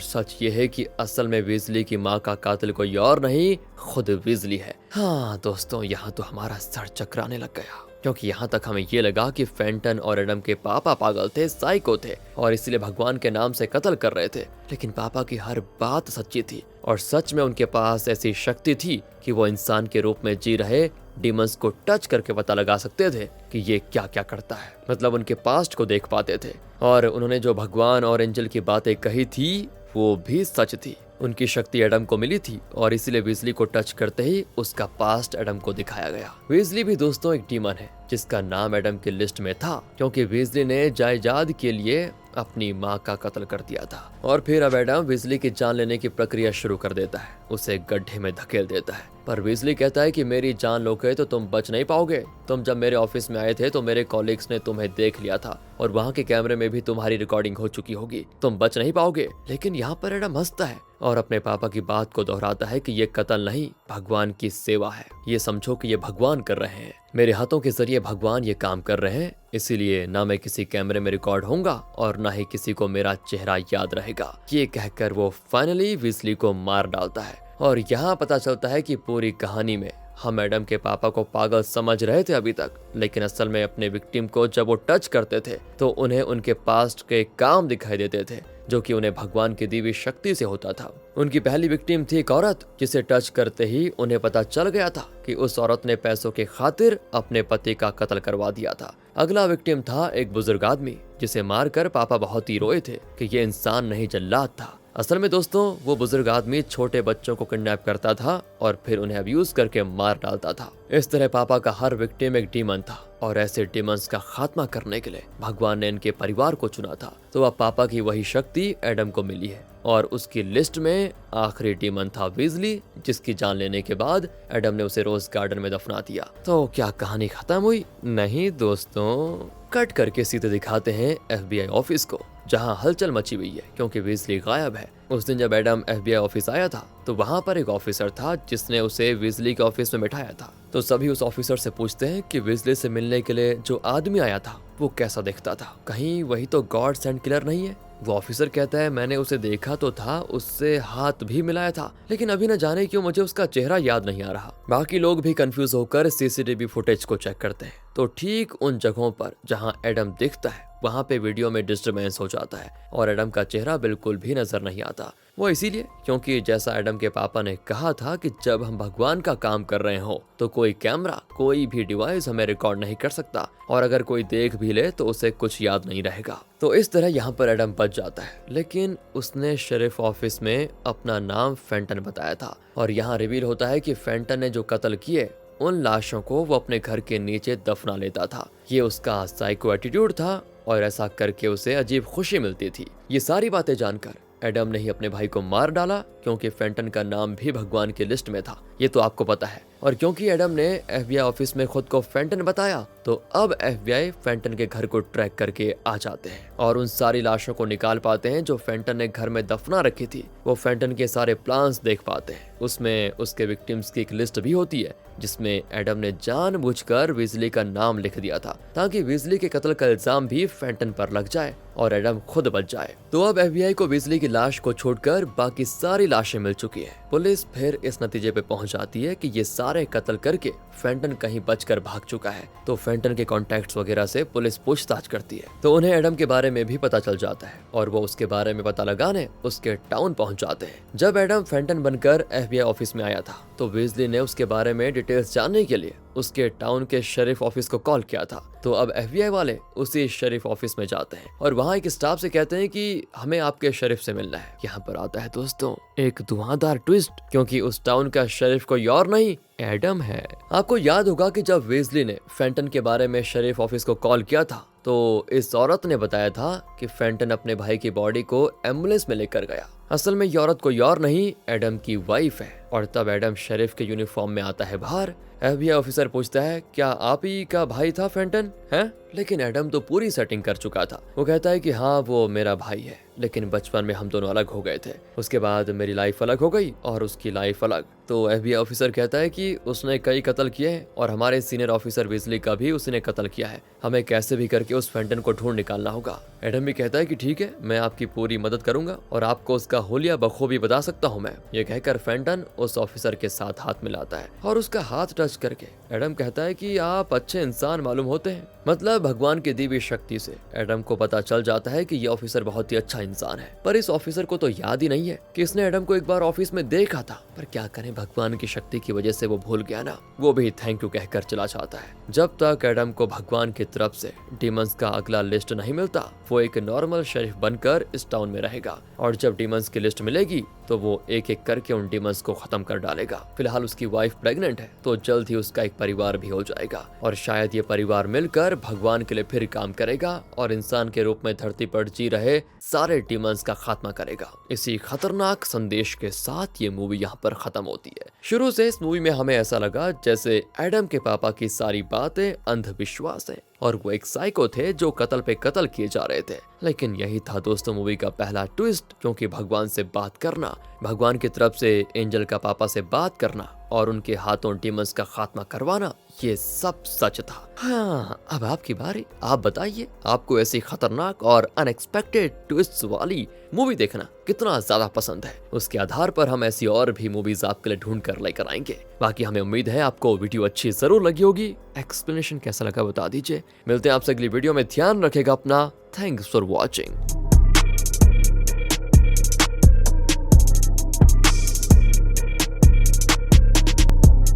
सच ये है कि असल में वीजली की माँ का कातिल कोई और नहीं, खुद वीजली है। हाँ दोस्तों, यहाँ तो हमारा सर चकराने लग गया क्योंकि यहाँ तक हमें ये लगा कि फेंटन और एडम के पापा पागल थे, साइको थे और इसलिए भगवान के नाम से कत्ल कर रहे थे। लेकिन पापा की हर बात सच्ची थी और सच में उनके पास ऐसी शक्ति थी कि वो इंसान के रूप में जी रहे डीमंस को टच करके पता लगा सकते थे कि ये क्या क्या करता है। मतलब उनके पास्ट को देख पाते थे और उन्होंने जो भगवान और एंजल की बातें कही थी वो भी सच थी। उनकी शक्ति एडम को मिली थी और इसीलिए वीजली को टच करते ही उसका पास्ट एडम को दिखाया गया। वीजली भी दोस्तों एक डीमन है जिसका नाम एडम की लिस्ट में था क्योंकि वीजली ने जायदाद के लिए अपनी माँ का कत्ल कर दिया था। और फिर अब एडम वीजली की जान लेने की प्रक्रिया शुरू कर देता है, उसे गड्ढे में धकेल देता है। पर वीजली कहता है कि मेरी जान लोगे तो तुम बच नहीं पाओगे। तुम जब मेरे ऑफिस में आए थे तो मेरे कॉलीग्स ने तुम्हें देख लिया था और वहाँ के कैमरे में भी तुम्हारी रिकॉर्डिंग हो चुकी होगी, तुम बच नहीं पाओगे। लेकिन यहाँ पर एडम हंसता है और अपने पापा की बात को दोहराता है कि ये कत्ल नहीं, भगवान की सेवा है। ये समझो कि ये भगवान कर रहे हैं, मेरे हाथों के जरिए भगवान ये काम कर रहे हैं, इसीलिए ना मैं किसी कैमरे में रिकॉर्ड होऊंगा और ना ही किसी को मेरा चेहरा याद रहेगा। ये कहकर वो फाइनली वीजली को मार डालता है। और यहाँ पता चलता है कि पूरी कहानी में हम एडम के पापा को पागल समझ रहे थे अभी तक, लेकिन असल में अपने विक्टिम को जब वो टच करते थे तो उन्हें उनके पास्ट के काम दिखाई देते थे जो कि उन्हें भगवान की दी हुई शक्ति से होता था। उनकी पहली विक्टिम थी एक औरत जिसे टच करते ही उन्हें पता चल गया था कि उस औरत ने पैसों की खातिर अपने पति का कत्ल करवा दिया था। अगला विक्टिम था एक बुजुर्ग आदमी जिसे मारकर पापा बहुत ही रोए थे कि ये इंसान नहीं जल्लाद था। असल में दोस्तों वो बुजुर्ग आदमी छोटे बच्चों को किडनैप करता था और फिर उन्हें अब्यूज करके मार डालता था। इस तरह पापा का हर विक्टिम एक डीमन था और ऐसे डीमंस का खात्मा करने के लिए भगवान ने इनके परिवार को चुना था। तो अब पापा की वही शक्ति एडम को मिली है और उसकी लिस्ट में आखिरी डीमन था वीजली, जिसकी जान लेने के बाद एडम ने उसे रोज गार्डन में दफना दिया। तो क्या कहानी खत्म हुई? नहीं दोस्तों, कट करके सीधे दिखाते हैं FBI ऑफिस को जहां हलचल मची हुई है क्योंकि वीजली गायब है। उस दिन जब एडम FBI ऑफिस आया था तो वहां पर एक ऑफिसर था जिसने उसे वीजली के ऑफिस में बिठाया था। तो सभी उस ऑफिसर से पूछते हैं कि वीजली से मिलने के लिए जो आदमी आया था वो कैसा दिखता था, कहीं वही तो गॉड सेंड किलर नहीं है? वो ऑफिसर कहता है मैंने उसे देखा तो था, उससे हाथ भी मिलाया था, लेकिन अभी न जाने क्यों मुझे उसका चेहरा याद नहीं आ रहा। बाकी लोग भी कंफ्यूज होकर CCTV फुटेज को चेक करते हैं तो ठीक उन जगहों पर जहां एडम दिखता है वहां पे वीडियो में डिस्टर्बेंस हो जाता है और एडम का चेहरा बिल्कुल भी नजर नहीं आता। वो इसीलिए क्योंकि जैसा एडम के पापा ने कहा था कि जब हम भगवान का काम कर रहे हो तो कोई कैमरा, कोई भी डिवाइस हमें रिकॉर्ड नहीं कर सकता और अगर कोई देख भी ले तो उसे कुछ याद नहीं रहेगा। तो इस तरह यहाँ पर एडम बच जाता है, लेकिन उसने शरीफ ऑफिस में अपना नाम फेंटन बताया था और यहाँ रिवील होता है कि फेंटन ने जो कत्ल किए उन लाशों को वो अपने घर के नीचे दफना लेता था। ये उसका साइको एटीट्यूड था और ऐसा करके उसे अजीब खुशी मिलती थी। ये सारी बातें जानकर एडम ने ही अपने भाई को मार डाला क्योंकि फेंटन का नाम भी भगवान की लिस्ट में था, ये तो आपको पता है। और क्योंकि एडम ने FBI ऑफिस में खुद को फेंटन बताया तो अब FBI फेंटन के घर को ट्रैक करके आ जाते हैं और उन सारी लाशों को निकाल पाते हैं जो फेंटन ने घर में दफना रखी थी। वो फेंटन के सारे प्लान्स देख पाते हैं, उसमें उसके विक्टिम्स की एक लिस्ट भी होती है जिसमें एडम ने जानबूझकर वीजली का नाम लिख दिया था ताकि वीजली के कत्ल का इल्जाम भी फेंटन पर लग जाए और एडम खुद बच जाए। तो अब FBI को वीजली की लाश को छोड़कर बाकी सारी लाशें मिल चुकी है। पुलिस फिर इस नतीजे पे पहुंच जाती है कि ये सारे कत्ल करके फेंटन कहीं बचकर भाग चुका है। तो फेंटन के कॉन्टैक्ट्स वगैरह से पुलिस पूछताछ करती है तो उन्हें एडम के बारे में भी पता चल जाता है और वो उसके बारे में पता लगाने उसके टाउन पहुंच जाते हैं। जब एडम फेंटन बनकर FBI ऑफिस में आया था तो वीजली ने उसके बारे में डिटेल्स जानने के लिए उसके टाउन के शरीफ ऑफिस को कॉल किया था। तो अब FBI वाले उसी शरीफ ऑफिस में जाते हैं और वहाँ एक स्टाफ से कहते हैं कि हमें आपके शरीफ से मिलना है। यहाँ पर आता है दोस्तों एक धुआंधार ट्विस्ट, क्योंकि उस टाउन का शरीफ कोई और नहीं एडम है। आपको याद होगा कि जब वेजली ने फेंटन के बारे में शरीफ ऑफिस को कॉल किया था तो इस औरत ने बताया था कि फेंटन अपने भाई की बॉडी को एम्बुलेंस में लेकर गया असल में ये औरत कोई और नहीं एडम की वाइफ है। और तब एडम शेरिफ के यूनिफॉर्म में आता है बाहर। FBI ऑफिसर पूछता है क्या आप ही का भाई था फेंटन है? लेकिन एडम तो पूरी सेटिंग कर चुका था। वो कहता है कि हाँ वो मेरा भाई है, लेकिन बचपन में हम दोनों अलग हो गए थे। उसके बाद मेरी लाइफ अलग हो गई और उसकी लाइफ अलग। तो FBI ऑफिसर कहता है कि उसने कई कत्ल किए हैं और हमारे सीनियर ऑफिसर विजली का भी उसने कत्ल किया है। हमें कैसे भी करके उस फेंटन को ढूंढ निकालना होगा। एडम भी कहता है कि ठीक है, मैं आपकी पूरी मदद करूंगा और आपको उसका होलिया बखूबी बता सकता हूँ मैं। ये कहकर फेंटन उस ऑफिसर के साथ हाथ मिलाता है और उसका हाथ टच करके एडम कहता है कि आप अच्छे इंसान मालूम होते हैं। मतलब भगवान की दी हुई शक्ति से एडम को पता चल जाता है कि ये ऑफिसर बहुत ही अच्छा इंसान है। पर इस ऑफिसर को तो याद ही नहीं है कि इसने एडम को एक बार ऑफिस में देखा था। पर क्या करें, भगवान की शक्ति की वजह से वो भूल गया ना। वो भी थैंक यू कहकर चला जाता है। जब तक एडम को भगवान की तरफ से डीमंस का अगला लिस्ट नहीं मिलता, वो एक नॉर्मल शेरिफ बनकर इस टाउन में रहेगा। और जब डीमंस की लिस्ट मिलेगी तो वो एक एक करके उन डीमंस को खत्म कर डालेगा। फिलहाल उसकी वाइफ प्रेग्नेंट है, तो जल्द ही उसका एक परिवार भी हो जाएगा और शायद ये परिवार मिलकर भगवान के लिए फिर काम करेगा और इंसान के रूप में धरती पर जी रहे सारे डीमंस का खात्मा करेगा। इसी खतरनाक संदेश के साथ ये मूवी यहाँ पर खत्म होती है। शुरू से इस मूवी में हमें ऐसा लगा जैसे एडम के पापा की सारी बातें अंधविश्वास है और वो एक साइको थे जो कत्ल पे कत्ल किए जा रहे थे। लेकिन यही था दोस्तों मूवी का पहला ट्विस्ट, क्योंकि भगवान से बात करना, भगवान की तरफ से एंजल का पापा से बात करना और उनके हाथों डीमंस का खात्मा करवाना, ये सब सच था। हाँ, अब आपकी बारी। आप बताइए आपको ऐसी खतरनाक और अनएक्सपेक्टेड ट्विस्ट वाली मूवी देखना कितना ज्यादा पसंद है। उसके आधार पर हम ऐसी और भी मूवीज आपके लिए ढूंढ कर लेकर आएंगे। बाकी हमें उम्मीद है आपको वीडियो अच्छी जरूर लगी होगी। एक्सप्लेनेशन कैसा लगा बता दीजिए। मिलते हैं आपसे अगली वीडियो में। ध्यान रखेगा अपना। Thanks for watching.